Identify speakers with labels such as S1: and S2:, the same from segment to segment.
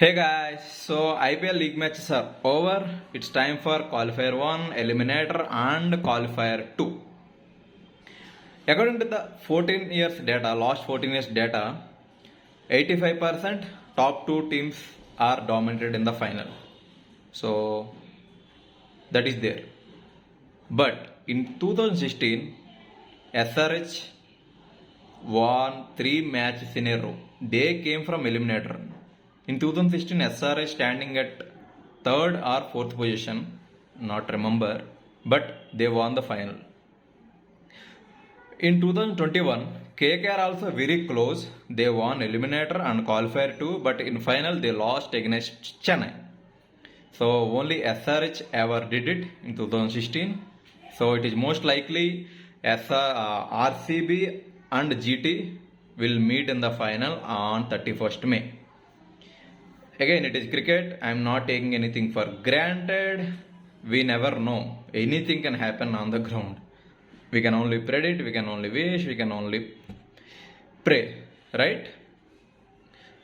S1: Hey guys, so IPL league matches are over. It's time for qualifier 1, eliminator and qualifier 2. According to the 14 years data, last 14 years data, 85% top 2 teams are dominated in the final. So that is there. But in 2016, SRH won 3 matches in a row. They came from eliminator. In 2016, SRH standing at 3rd or 4th position, not remember, but they won the final. In 2021, KKR also very close. They won eliminator and qualifier 2, but in final they lost against Chennai. So only SRH ever did it in 2016. So it is most likely RCB and GT will meet in the final on 31st May. Again, it is cricket. I am not taking anything for granted. We never know. Anything can happen on the ground. We can only predict, we can only wish, we can only pray, right?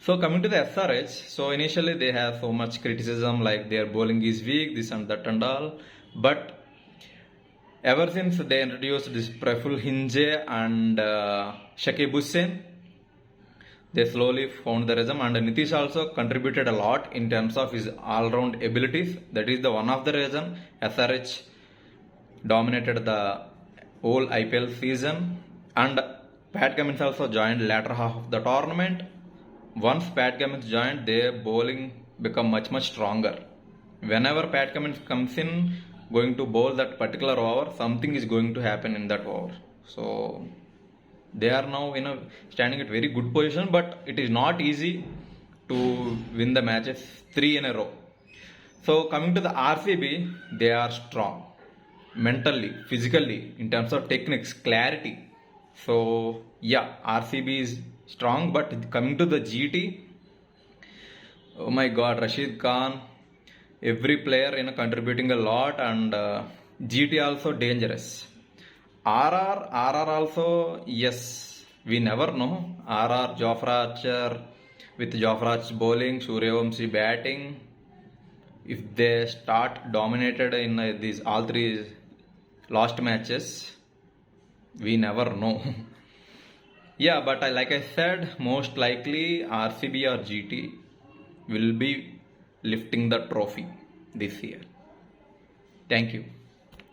S1: So coming to the SRH, so initially they have so much criticism like their bowling is weak, this and that and all. But ever since they introduced this Praful Hinje and Shakib Hussain, they slowly found the rhythm, and Nitish also contributed a lot in terms of his all-round abilities. That is the one of the reason SRH dominated the whole IPL season. And Pat Cummins also joined latter half of the tournament. Once Pat Cummins joined, their bowling become much stronger. Whenever Pat Cummins comes in, going to bowl that particular over, something is going to happen in that over. So they are now standing at very good position, but it is not easy to win the matches 3 in a row. So coming to the RCB, they are strong mentally, physically, in terms of techniques, clarity. So yeah, RCB is strong, but coming to the GT, oh my god, Rashid Khan, every player contributing a lot, and GT also dangerous. RR also, yes, we never know. RR, Jofra Archer, with Jofra Archer bowling, Suryavanshi batting, if they start dominated in these all 3 last matches, we never know. Yeah, but like I said, most likely RCB or GT will be lifting the trophy this year. Thank you.